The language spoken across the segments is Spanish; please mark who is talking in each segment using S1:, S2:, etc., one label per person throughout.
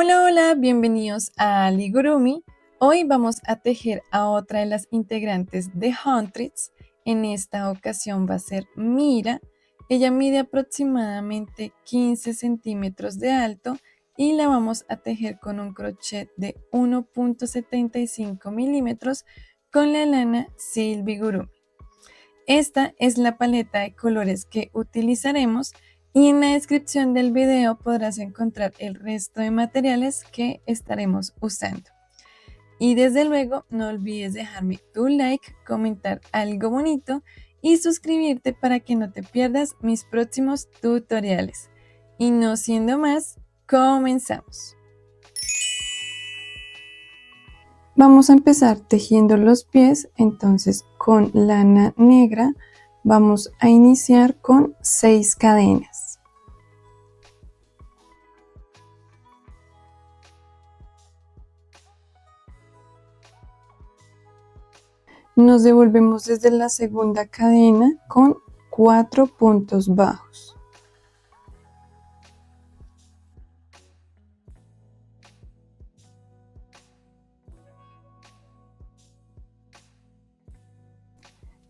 S1: Hola, hola, bienvenidos a Aligurumi. Hoy vamos a tejer a otra de las integrantes de Huntress. En esta ocasión va a ser Mira. Ella mide aproximadamente 15 centímetros de alto y la vamos a tejer con un crochet de 1.75 milímetros con la lana Silbigurumi. Esta es la paleta de colores que utilizaremos y en la descripción del video podrás encontrar el resto de materiales que estaremos usando. Y desde luego no olvides dejarme tu like, comentar algo bonito y suscribirte para que no te pierdas mis próximos tutoriales. Y no siendo más, comenzamos. Vamos a empezar tejiendo los pies, entonces con lana negra vamos a iniciar con 6 cadenas. Nos devolvemos desde la segunda cadena con 4 puntos bajos.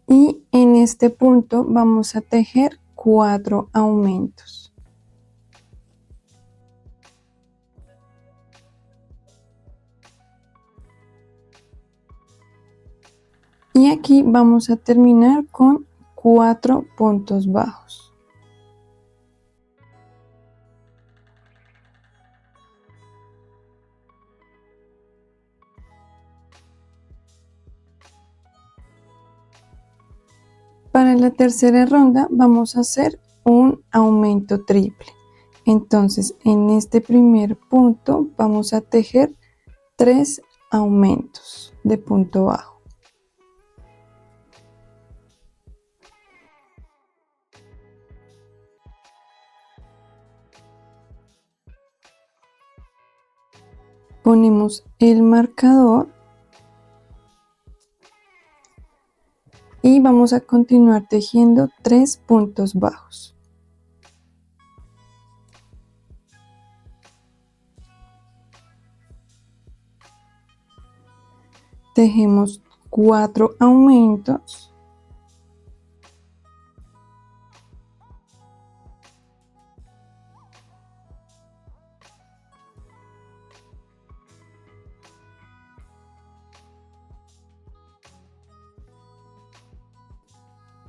S1: Y en este punto vamos a tejer 4 aumentos. Y aquí vamos a terminar con 4 puntos bajos. Para la tercera ronda vamos a hacer un aumento triple. Entonces en este primer punto vamos a tejer 3 aumentos de punto bajo. Ponemos el marcador y vamos a continuar tejiendo 3 puntos bajos. Tejemos 4 aumentos.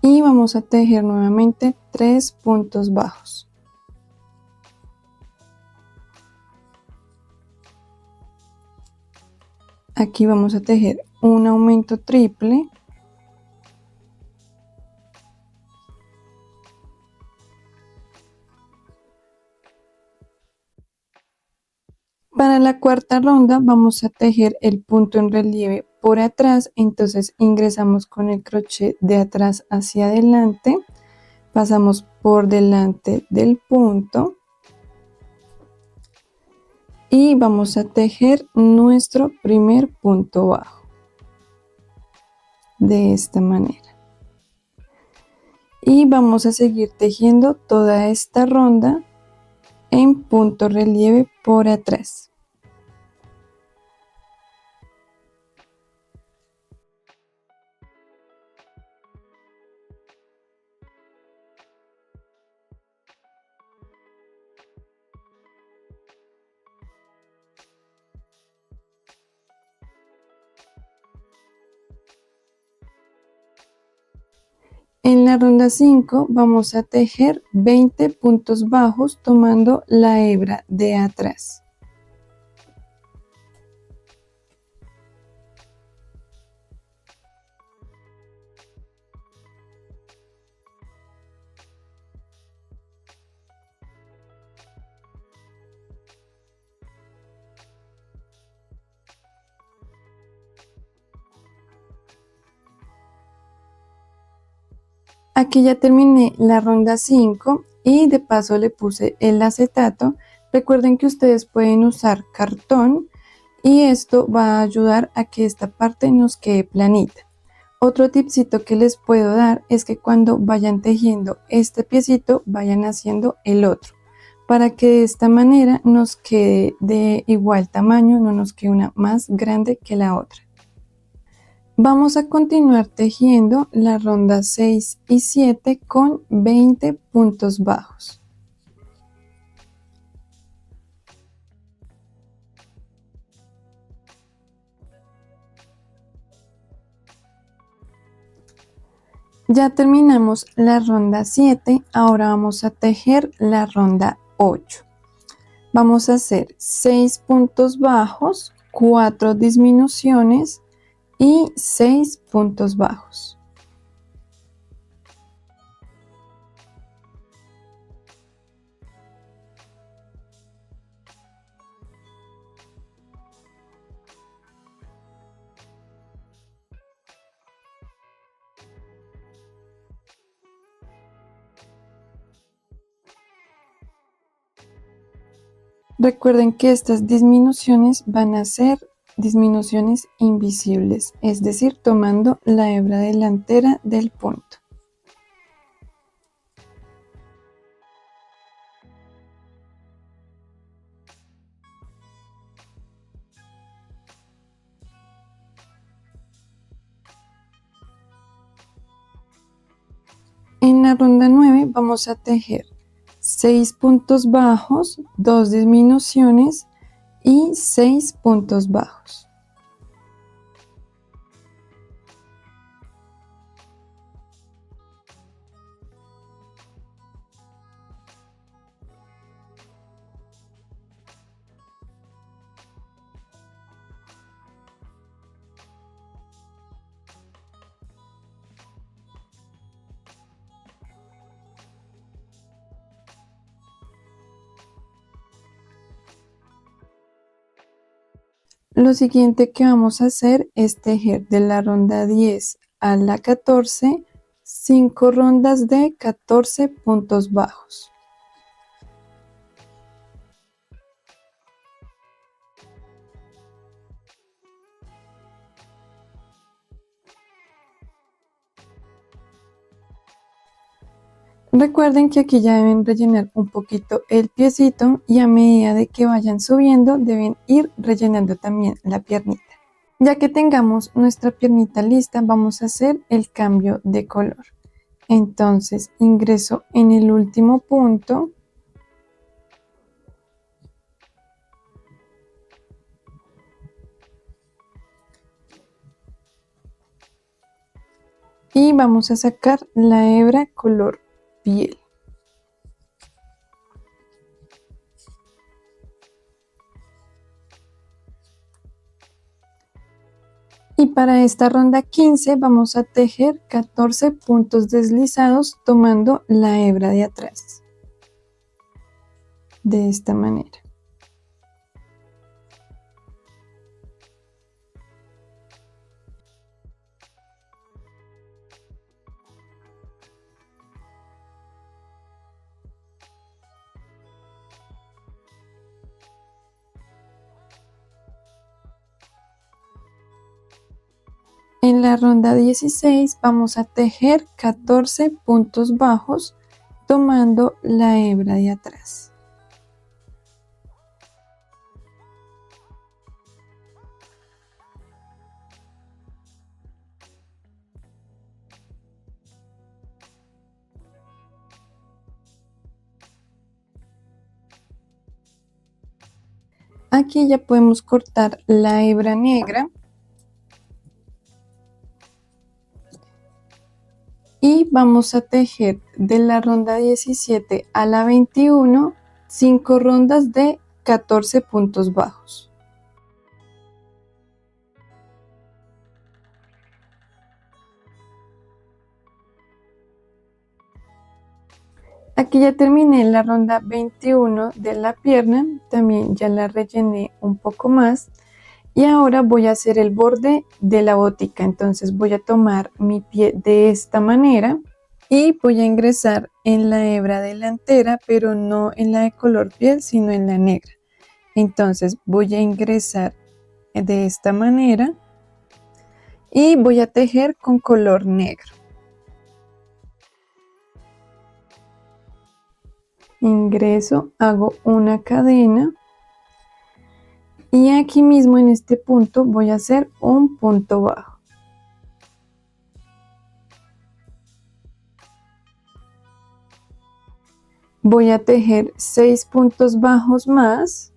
S1: Y vamos a tejer nuevamente 3 puntos bajos. Aquí vamos a tejer un aumento triple. Para la cuarta ronda vamos a tejer el punto en relieve por atrás, entonces ingresamos con el crochet de atrás hacia adelante, pasamos por delante del punto y vamos a tejer nuestro primer punto bajo de esta manera. Y vamos a seguir tejiendo toda esta ronda en punto relieve por atrás. En la ronda 5 vamos a tejer 20 puntos bajos tomando la hebra de atrás. Aquí ya terminé la ronda 5 y de paso le puse el acetato. Recuerden que ustedes pueden usar cartón y esto va a ayudar a que esta parte nos quede planita. Otro tipcito que les puedo dar es que cuando vayan tejiendo este piecito vayan haciendo el otro, para que de esta manera nos quede de igual tamaño, no nos quede una más grande que la otra. Vamos a continuar tejiendo la ronda 6 y 7 con 20 puntos bajos. Ya terminamos la ronda 7, ahora vamos a tejer la ronda 8. Vamos a hacer 6 puntos bajos, 4 disminuciones y 6 puntos bajos. Recuerden que estas disminuciones van a ser disminuciones invisibles, es decir, tomando la hebra delantera del punto. En la ronda 9 vamos a tejer 6 puntos bajos, 2 disminuciones y 6 puntos bajos. Lo siguiente que vamos a hacer es tejer de la ronda 10 a la 14, 5 rondas de 14 puntos bajos. Recuerden que aquí ya deben rellenar un poquito el piecito y a medida de que vayan subiendo deben ir rellenando también la piernita. Ya que tengamos nuestra piernita lista, vamos a hacer el cambio de color. Entonces ingreso en el último punto y vamos a sacar la hebra color piel. Y para esta ronda 15 vamos a tejer 14 puntos deslizados tomando la hebra de atrás. De esta manera. En la ronda 16 vamos a tejer 14 puntos bajos tomando la hebra de atrás. Aquí ya podemos cortar la hebra negra. Y vamos a tejer de la ronda 17 a la 21, 5 rondas de 14 puntos bajos. Aquí ya terminé la ronda 21 de la pierna, también ya la rellené un poco más. Y ahora voy a hacer el borde de la botica, entonces voy a tomar mi pie de esta manera y voy a ingresar en la hebra delantera, pero no en la de color piel, sino en la negra. Entonces voy a ingresar de esta manera y voy a tejer con color negro. ingreso, hago una cadena y aquí mismo en este punto voy a hacer un punto bajo. Voy a tejer 6 puntos bajos más.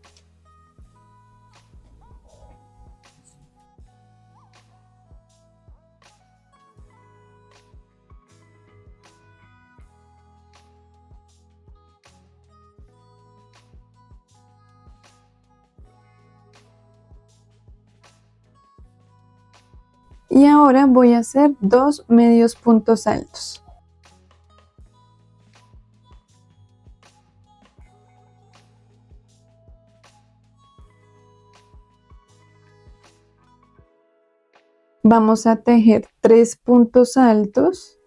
S1: Y ahora voy a hacer 2 medios puntos altos. Vamos a tejer 3 puntos altos.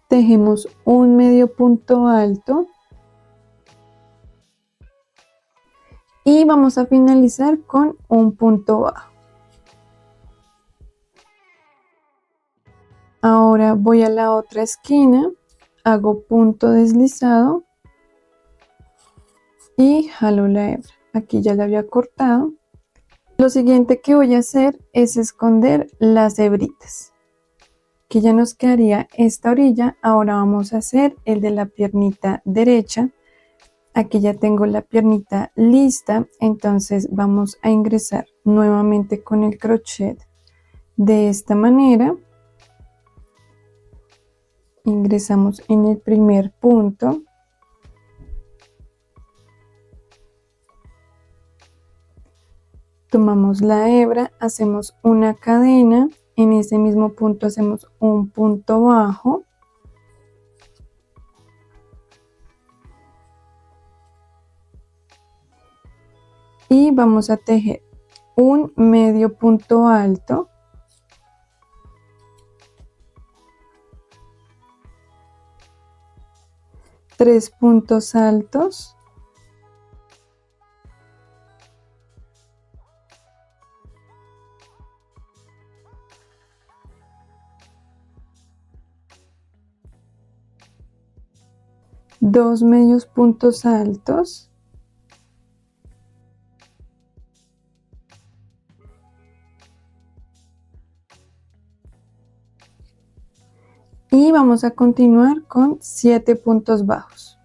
S1: Tejemos un medio punto alto y vamos a finalizar con un punto bajo. Ahora voy a la otra esquina, hago punto deslizado y jalo la hebra. Aquí ya la había cortado. Lo siguiente que voy a hacer es esconder las hebritas, que ya nos quedaría esta orilla. Ahora vamos a hacer el de la piernita derecha. Aquí ya tengo la piernita lista, entonces vamos a ingresar nuevamente con el crochet de esta manera. Ingresamos en el primer punto. Tomamos la hebra, hacemos una cadena, en ese mismo punto hacemos un punto bajo. Y vamos a tejer un medio punto alto. Tres puntos altos. Dos medios puntos altos. Y vamos a continuar con 7 puntos bajos.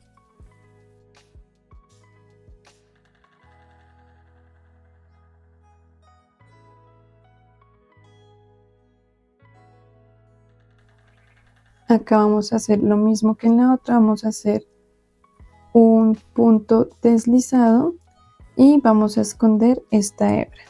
S1: Acá vamos a hacer lo mismo que en la otra, vamos a hacer un punto deslizado y vamos a esconder esta hebra.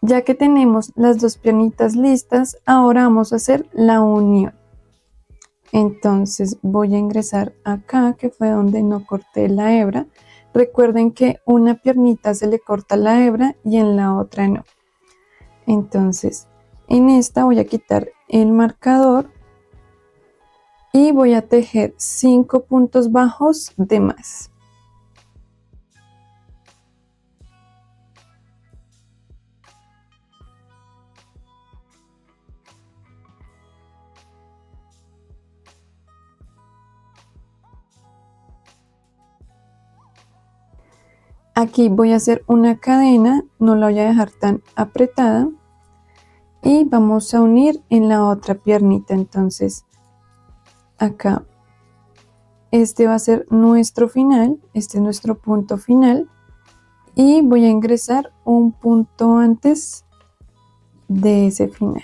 S1: Ya que tenemos las dos piernitas listas, ahora vamos a hacer la unión. Entonces voy a ingresar acá, que fue donde no corté la hebra. Recuerden que una piernita se le corta la hebra y en la otra no. Entonces en esta voy a quitar el marcador y voy a tejer 5 puntos bajos de más. Aquí voy a hacer una cadena, no la voy a dejar tan apretada y vamos a unir en la otra piernita. Entonces acá este va a ser nuestro final, este es nuestro punto final y voy a ingresar un punto antes de ese final.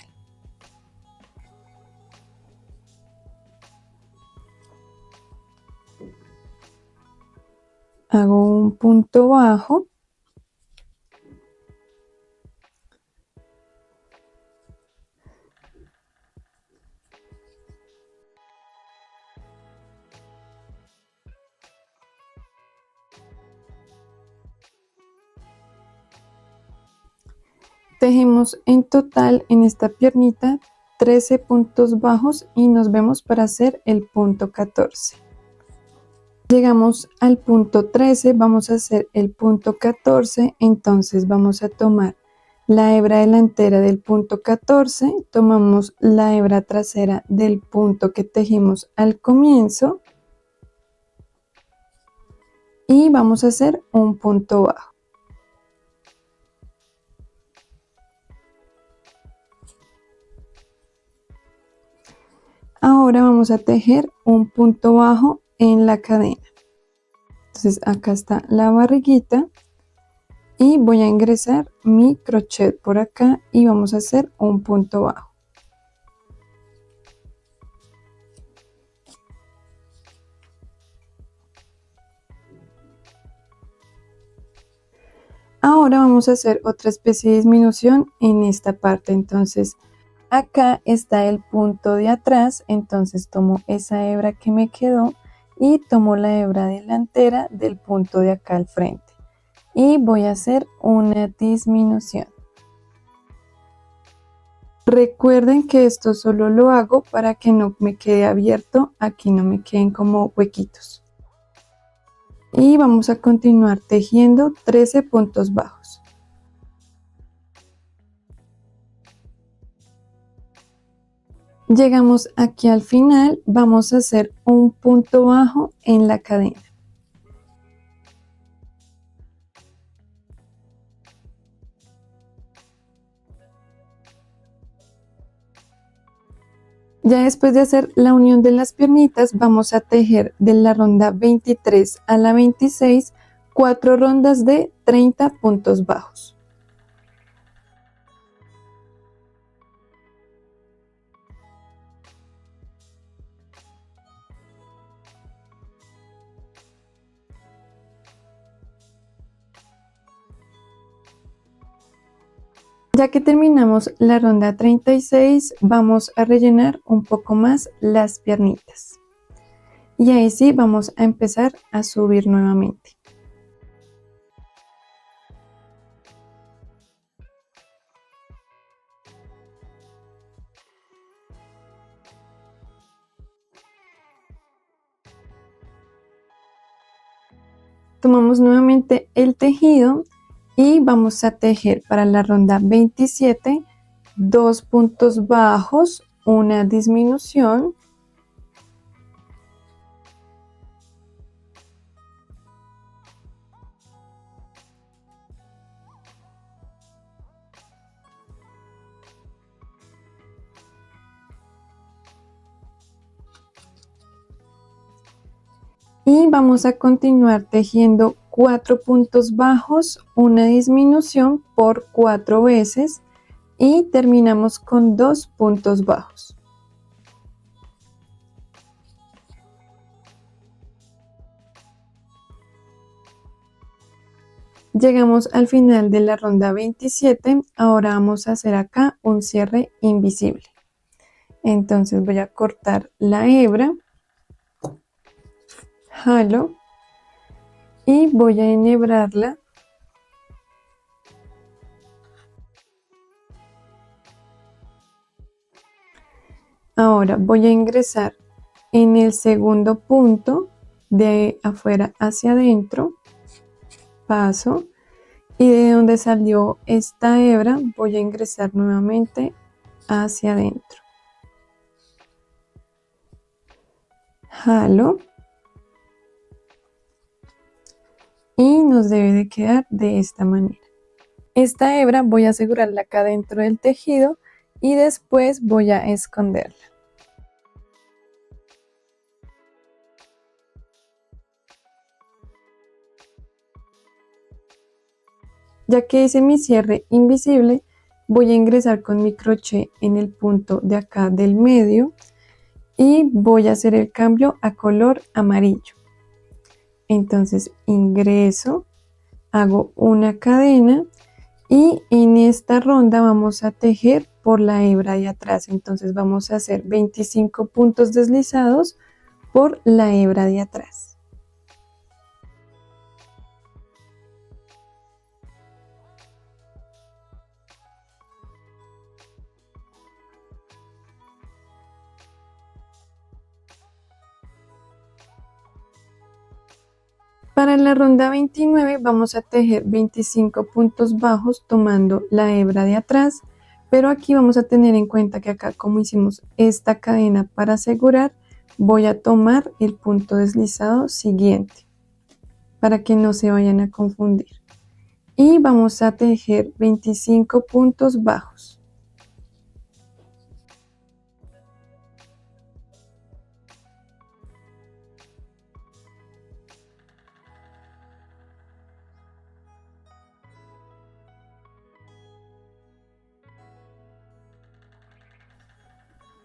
S1: Hago un punto bajo. Tejemos en total en esta piernita 13 puntos bajos y nos vemos para hacer el punto 14. Llegamos al punto 13, vamos a hacer el punto 14, entonces vamos a tomar la hebra delantera del punto 14, tomamos la hebra trasera del punto que tejimos al comienzo y vamos a hacer un punto bajo. Ahora vamos a tejer un punto bajo en la cadena. Entonces acá está la barriguita y voy a ingresar mi crochet por acá y vamos a hacer un punto bajo. Ahora vamos a hacer otra especie de disminución en esta parte. Entonces acá está el punto de atrás, entonces tomo esa hebra que me quedó y tomo la hebra delantera del punto de acá al frente y voy a hacer una disminución. Recuerden que esto solo lo hago para que no me quede abierto, aquí no me queden como huequitos. Y vamos a continuar tejiendo 13 puntos bajos. Llegamos aquí al final, vamos a hacer un punto bajo en la cadena. Ya después de hacer la unión de las piernitas, vamos a tejer de la ronda 23 a la 26, 4 rondas de 30 puntos bajos. Ya que terminamos la ronda 36, vamos a rellenar un poco más las piernitas. Y ahí sí vamos a empezar a subir nuevamente. Tomamos nuevamente el tejido y vamos a tejer para la ronda 27 2 puntos bajos, una disminución y vamos a continuar tejiendo 4 puntos bajos, una disminución por 4 veces y terminamos con 2 puntos bajos. Llegamos al final de la ronda 27, ahora vamos a hacer acá un cierre invisible. Entonces voy a cortar la hebra, jalo y voy a enhebrarla. Ahora voy a ingresar en el segundo punto de afuera hacia adentro, paso y de donde salió esta hebra voy a ingresar nuevamente hacia adentro. Jalo y nos debe de quedar de esta manera. Esta hebra voy a asegurarla acá dentro del tejido y después voy a esconderla. Ya que hice mi cierre invisible, voy a ingresar con mi crochet en el punto de acá del medio y voy a hacer el cambio a color amarillo. Entonces ingreso, hago una cadena y en esta ronda vamos a tejer por la hebra de atrás. Entonces vamos a hacer 25 puntos deslizados por la hebra de atrás. Para la ronda 29 vamos a tejer 25 puntos bajos tomando la hebra de atrás, pero aquí vamos a tener en cuenta que acá, como hicimos esta cadena para asegurar, voy a tomar el punto deslizado siguiente para que no se vayan a confundir. Y vamos a tejer 25 puntos bajos.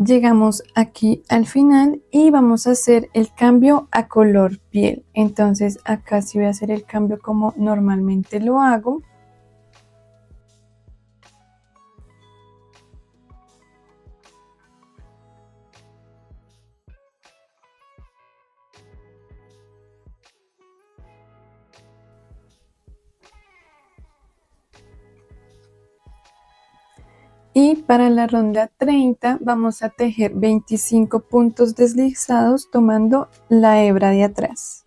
S1: Llegamos aquí al final y vamos a hacer el cambio a color piel. Entonces acá sí voy a hacer el cambio como normalmente lo hago. Y para la ronda 30 vamos a tejer 25 puntos deslizados tomando la hebra de atrás.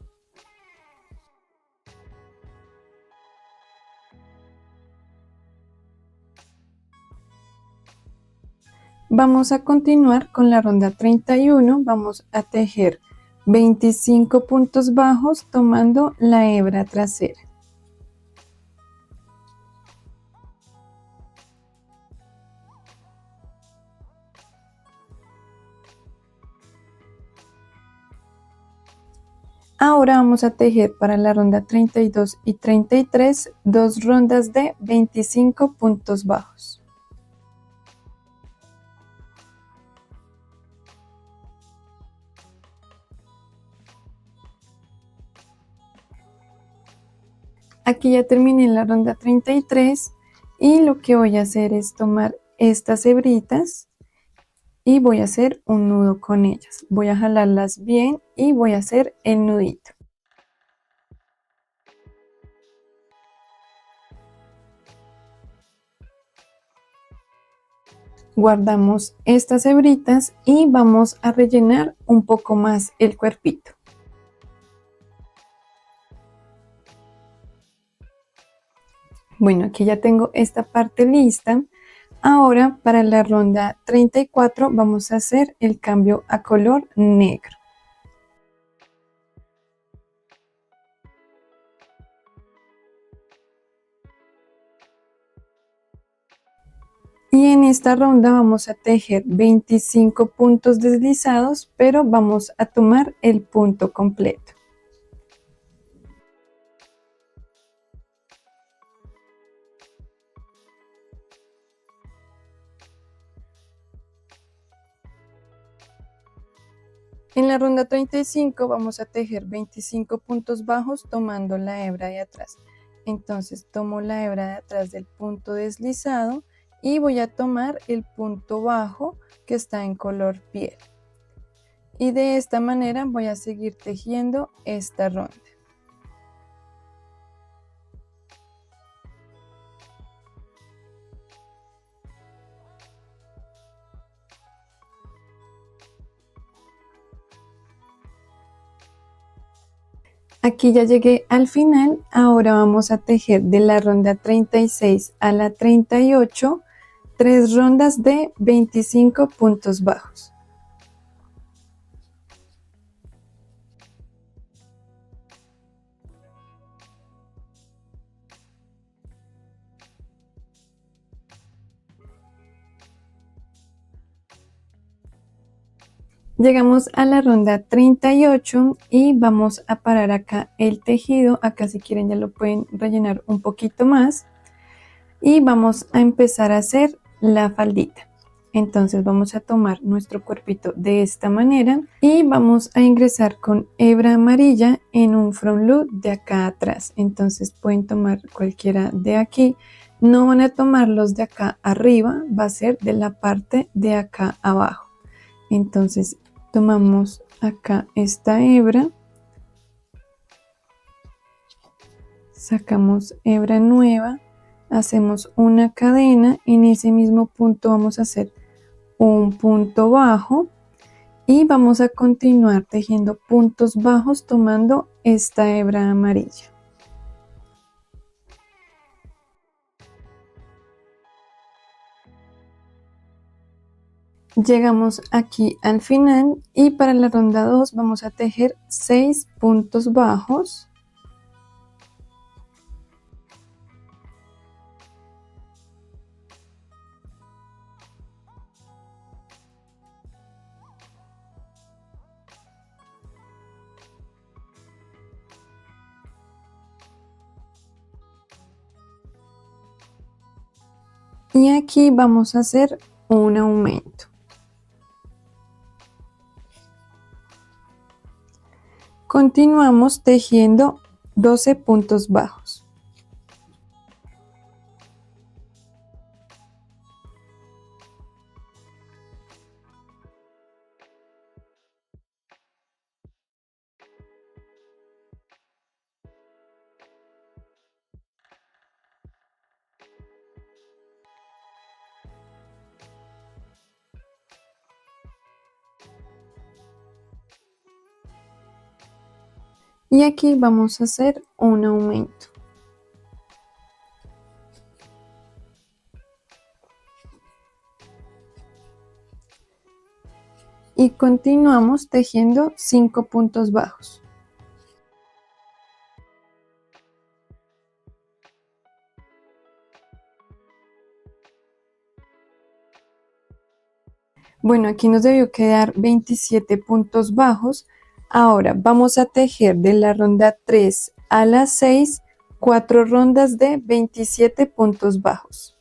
S1: Vamos a continuar con la ronda 31, vamos a tejer 25 puntos bajos tomando la hebra trasera. Ahora vamos a tejer para la ronda 32 y 33 dos rondas de 25 puntos bajos. Aquí ya terminé la ronda 33 y lo que voy a hacer es tomar estas hebritas y voy a hacer un nudo con ellas. Voy a jalarlas bien y voy a hacer el nudito. Guardamos estas hebritas y vamos a rellenar un poco más el cuerpito. Bueno, aquí ya tengo esta parte lista. Ahora para la ronda 34 vamos a hacer el cambio a color negro. Y en esta ronda vamos a tejer 25 puntos deslizados, pero vamos a tomar el punto completo. En la ronda 35 vamos a tejer 25 puntos bajos tomando la hebra de atrás. Entonces tomo la hebra de atrás del punto deslizado y voy a tomar el punto bajo que está en color piel. Y de esta manera voy a seguir tejiendo esta ronda. Aquí ya llegué al final, ahora vamos a tejer de la ronda 36 a la 38, 3 rondas de 25 puntos bajos. Llegamos a la ronda 38 y vamos a parar acá el tejido. Acá si quieren ya lo pueden rellenar un poquito más. Y vamos a empezar a hacer la faldita. Entonces vamos a tomar nuestro cuerpito de esta manera y vamos a ingresar con hebra amarilla en un front loop de acá atrás. Entonces pueden tomar cualquiera de aquí. No van a tomar los de acá arriba, va a ser de la parte de acá abajo. Entonces tomamos acá esta hebra, sacamos hebra nueva, hacemos una cadena, en ese mismo punto vamos a hacer un punto bajo Y vamos a continuar tejiendo puntos bajos tomando esta hebra amarilla. Llegamos aquí al final y para la ronda 2 vamos a tejer 6 puntos bajos. Y aquí vamos a hacer un aumento. Continuamos tejiendo 12 puntos bajos. Y aquí vamos a hacer un aumento. Y continuamos tejiendo 5 puntos bajos. Bueno, aquí nos debió quedar 27 puntos bajos. Ahora vamos a tejer de la ronda 3 a la 6, 4 rondas de 27 puntos bajos.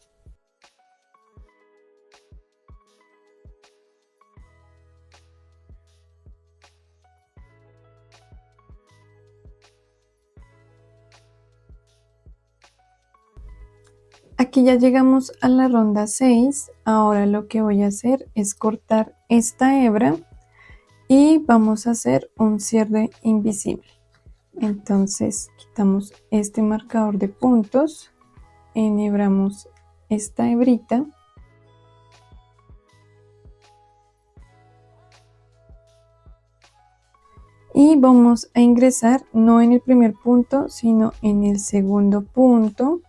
S1: Aquí ya llegamos a la ronda 6. Ahora lo que voy a hacer es cortar esta hebra y vamos a hacer un cierre invisible. Entonces quitamos este marcador de puntos, enhebramos esta hebrita y vamos a ingresar no en el primer punto sino en el segundo punto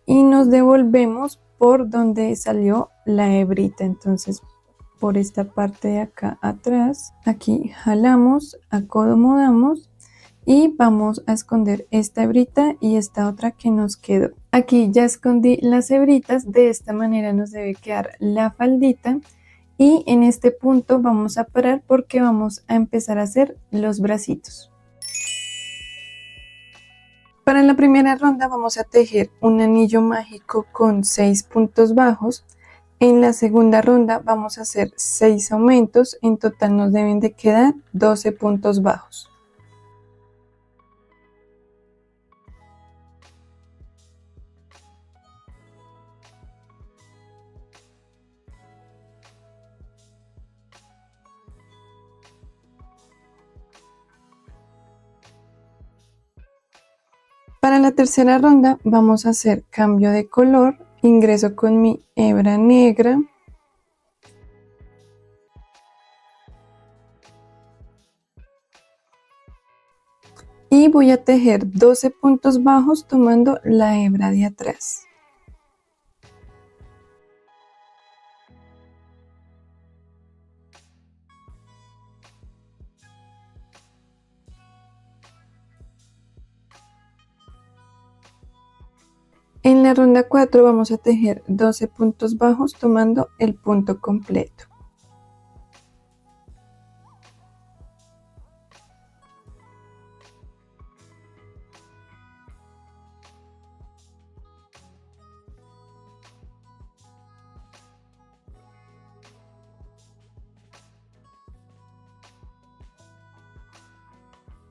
S1: y nos devolvemos por donde salió la hebrita. Entonces por esta parte de acá atrás, aquí jalamos, acomodamos y vamos a esconder esta hebrita y esta otra que nos quedó. Aquí ya escondí las hebritas, de esta manera nos debe quedar la faldita y en este punto vamos a parar porque vamos a empezar a hacer los bracitos. Para la primera ronda vamos a tejer un anillo mágico con 6 puntos bajos. En la segunda ronda vamos a hacer 6 aumentos, en total nos deben de quedar 12 puntos bajos. Para la tercera ronda vamos a hacer cambio de color, ingreso con mi hebra negra y voy a tejer 12 puntos bajos tomando la hebra de atrás. En la ronda 4 vamos a tejer 12 puntos bajos tomando el punto completo.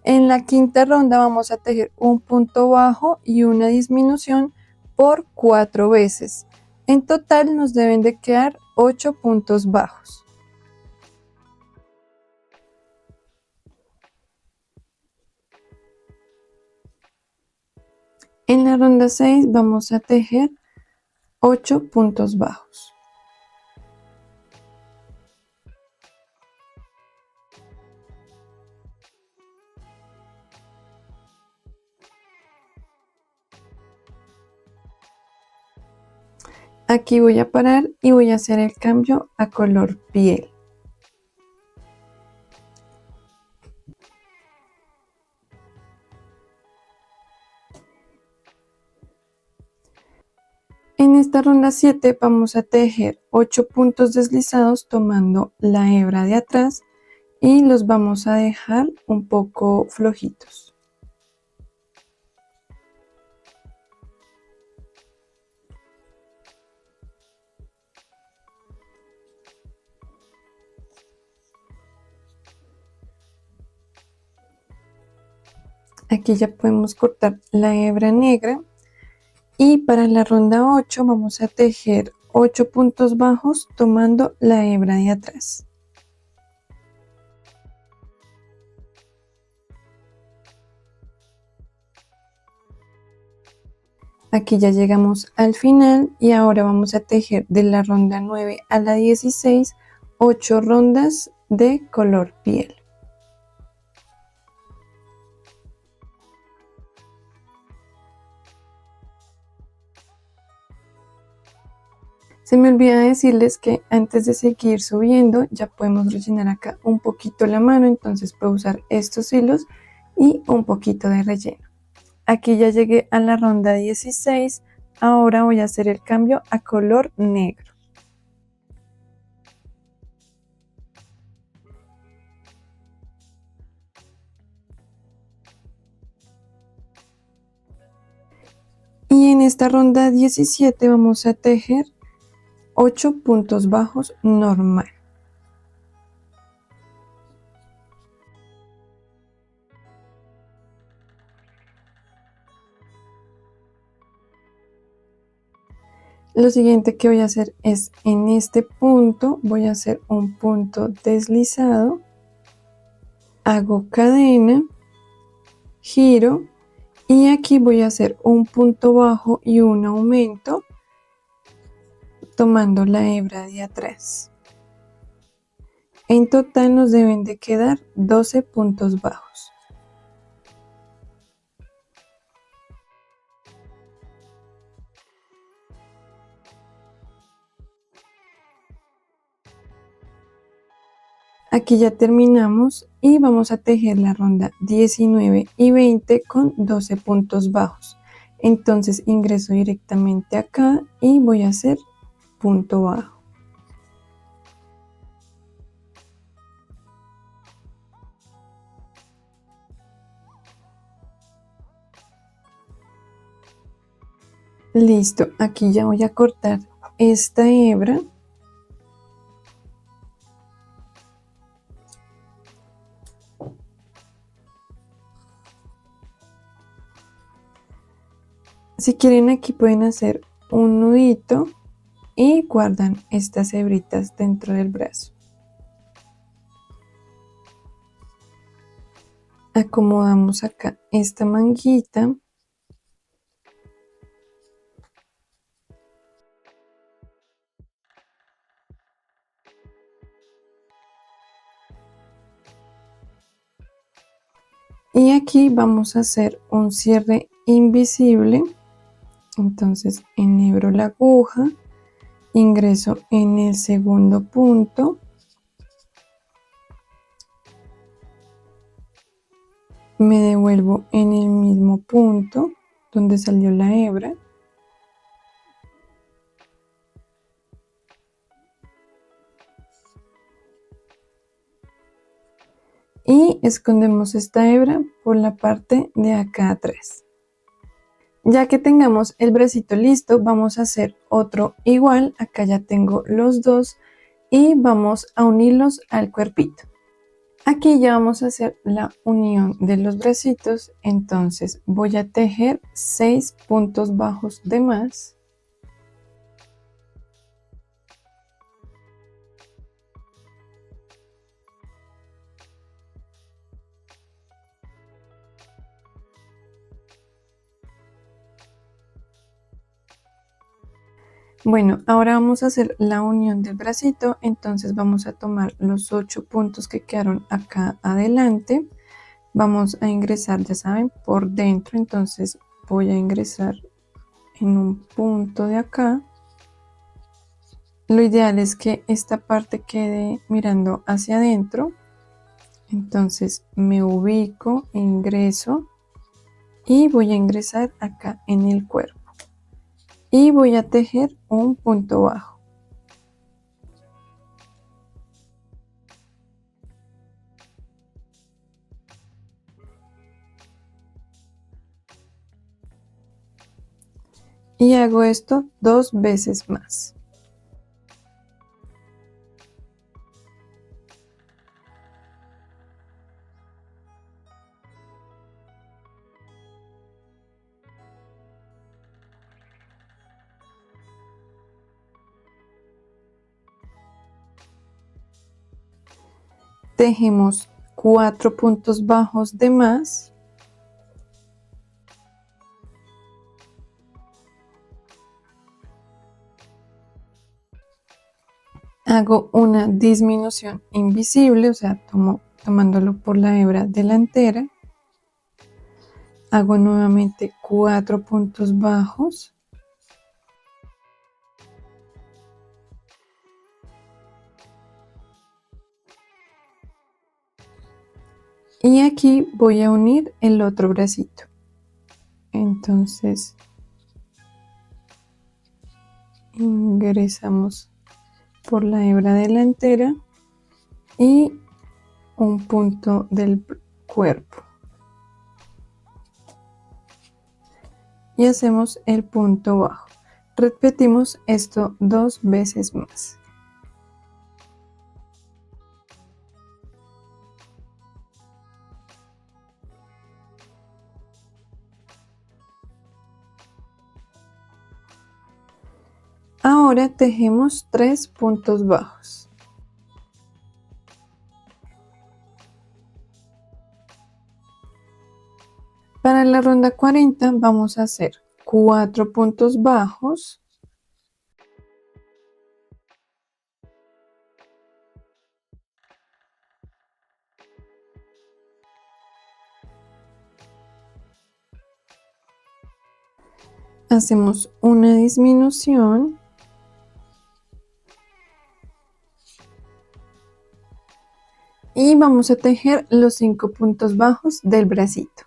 S1: En la quinta ronda vamos a tejer un punto bajo y una disminución por 4 veces. En total nos deben de quedar 8 puntos bajos. En la ronda 6 vamos a tejer 8 puntos bajos. Aquí voy a parar y voy a hacer el cambio a color piel. En esta ronda 7 vamos a tejer 8 puntos deslizados tomando la hebra de atrás y los vamos a dejar un poco flojitos. Aquí ya podemos cortar la hebra negra y para la ronda 8 vamos a tejer 8 puntos bajos tomando la hebra de atrás. Aquí ya llegamos al final y ahora vamos a tejer de la ronda 9 a la 16 8 rondas de color piel. Se me olvida decirles que antes de seguir subiendo ya podemos rellenar acá un poquito la mano, entonces puedo usar estos hilos y un poquito de relleno. Aquí ya llegué a la ronda 16, ahora voy a hacer el cambio a color negro. Y en esta ronda 17 vamos a tejer 8 puntos bajos normal. Lo siguiente que voy a hacer es en este punto voy a hacer un punto deslizado, hago cadena, giro y aquí voy a hacer un punto bajo y un aumento tomando la hebra de atrás. En total nos deben de quedar 12 puntos bajos. Aquí ya terminamos y vamos a tejer la ronda 19 y 20 con 12 puntos bajos. Entonces ingreso directamente acá y voy a hacer punto bajo. Listo, aquí ya voy a cortar esta hebra. Si quieren aquí pueden hacer un nudito y guardan estas hebritas dentro del brazo. Acomodamos acá esta manguita. Y aquí vamos a hacer un cierre invisible. Entonces enhebro la aguja, ingreso en el segundo punto, me devuelvo en el mismo punto donde salió la hebra y escondemos esta hebra por la parte de acá atrás. Ya que tengamos el bracito listo, vamos a hacer otro igual. Acá ya tengo los dos y vamos a unirlos al cuerpito. Aquí ya vamos a hacer la unión de los bracitos, entonces voy a tejer 6 puntos bajos de más. Bueno, ahora vamos a hacer la unión del bracito, entonces vamos a tomar los 8 puntos que quedaron acá adelante, vamos a ingresar, ya saben, por dentro, entonces voy a ingresar en un punto de acá Lo ideal es que esta parte quede mirando hacia adentro. Entonces me ubico, ingreso y voy a ingresar acá en el cuerpo. Y voy a tejer un punto bajo. Y hago esto 2 veces más. Tejemos 4 puntos bajos de más. Hago una disminución invisible, o sea, tomándolo por la hebra delantera. Hago nuevamente 4 puntos bajos. Y aquí voy a unir el otro bracito. Entonces, ingresamos por la hebra delantera y un punto del cuerpo. Y hacemos el punto bajo. Repetimos esto 2 veces más. Ahora tejemos 3 puntos bajos. Para la ronda 40 vamos a hacer 4 puntos bajos. Hacemos una disminución. Y vamos a tejer los 5 puntos bajos del bracito.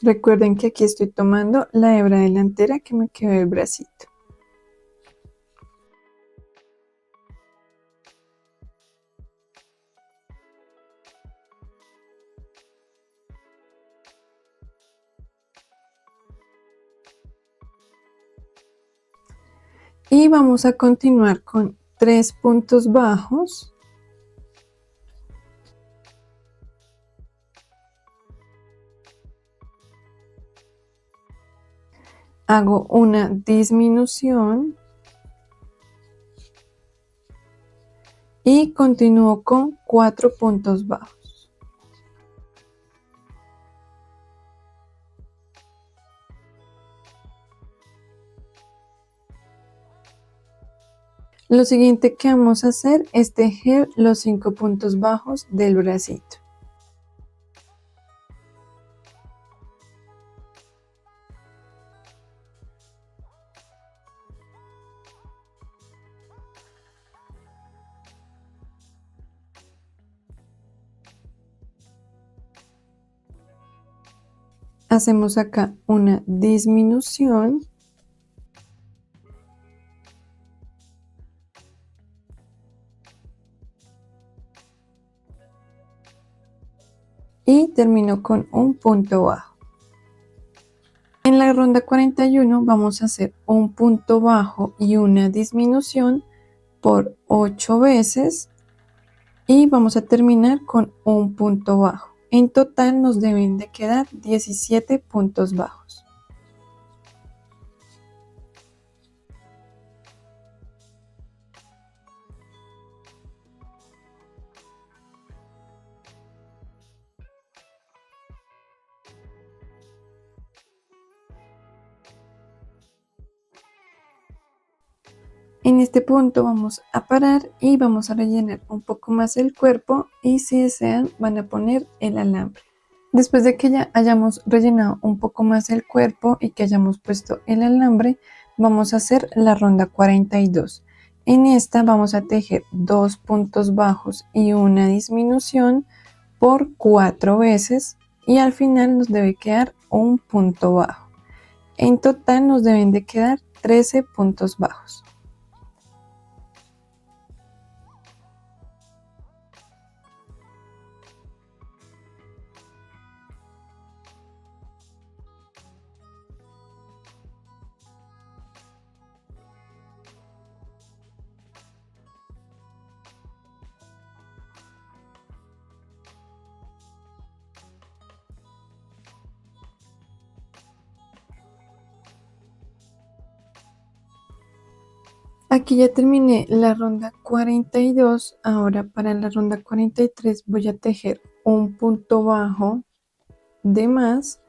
S1: Recuerden que aquí estoy tomando la hebra delantera que me quedó del bracito. Y vamos a continuar con 3 puntos bajos. Hago una disminución. Y continúo con 4 puntos bajos. Lo siguiente que vamos a hacer es tejer los 5 puntos bajos del bracito. Hacemos acá una disminución. Y termino con un punto bajo. En la ronda 41 vamos a hacer un punto bajo y una disminución por 8 veces y vamos a terminar con un punto bajo. En total nos deben de quedar 17 puntos bajos. En este punto vamos a parar y vamos a rellenar un poco más el cuerpo y si desean van a poner el alambre. Después de que ya hayamos rellenado un poco más el cuerpo y que hayamos puesto el alambre, vamos a hacer la ronda 42. En esta vamos a tejer 2 puntos bajos y una disminución por 4 veces y al final nos debe quedar un punto bajo. En total nos deben de quedar 13 puntos bajos. Aquí ya terminé la ronda 42, ahora para la ronda 43 voy a tejer un punto bajo de más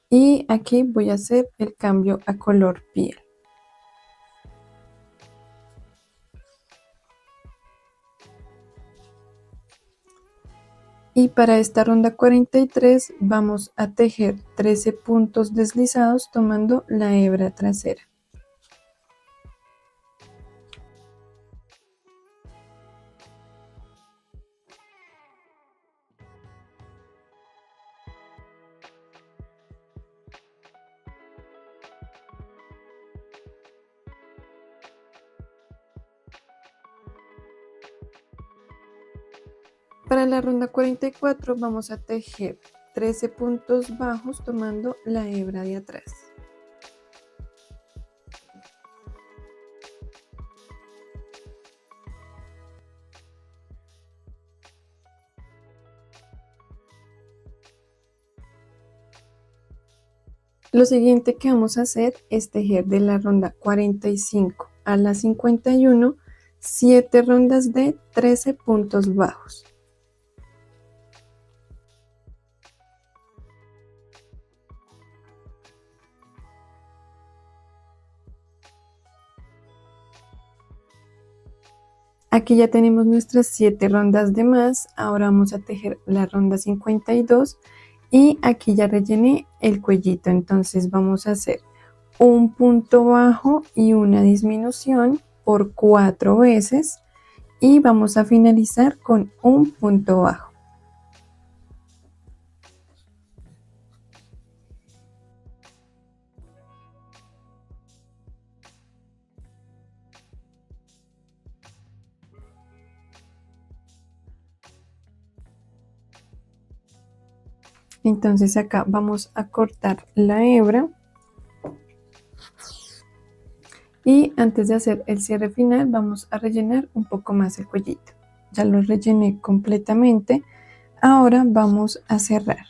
S1: y aquí voy a hacer el cambio a color piel. Y para esta ronda 43 vamos a tejer 13 puntos deslizados tomando la hebra trasera. Para la ronda 44 vamos a tejer 13 puntos bajos tomando la hebra de atrás. Lo siguiente que vamos a hacer es tejer de la ronda 45 a la 51, 7 rondas de 13 puntos bajos. Aquí ya tenemos nuestras 7 rondas de más, ahora vamos a tejer la ronda 52 y aquí ya rellené el cuellito, entonces vamos a hacer un punto bajo y una disminución por 4 veces y vamos a finalizar con un punto bajo. Entonces acá vamos a cortar la hebra y antes de hacer el cierre final vamos a rellenar un poco más el cuellito. Ya lo rellené completamente, ahora vamos a cerrar.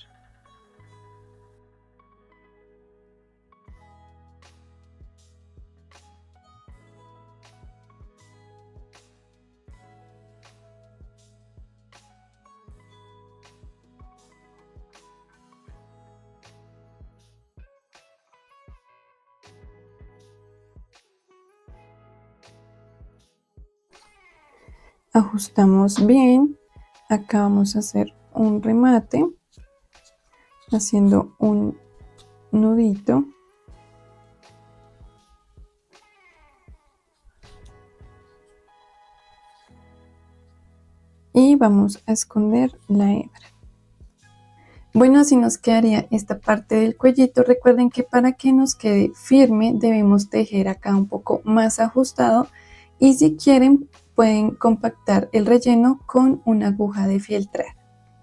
S1: Ajustamos bien, acá vamos a hacer un remate haciendo un nudito y vamos a esconder la hebra. Bueno, así nos quedaría esta parte del cuellito. Recuerden que para que nos quede firme debemos tejer acá un poco más ajustado y si quieren pueden compactar el relleno con una aguja de fieltrar.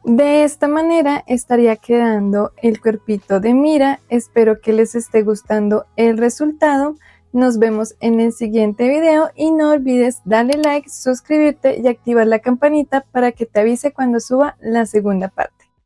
S1: De esta manera estaría quedando el cuerpito de Mira. Espero que les esté gustando el resultado. Nos vemos en el siguiente video y no olvides darle like, suscribirte y activar la campanita para que te avise cuando suba la segunda parte.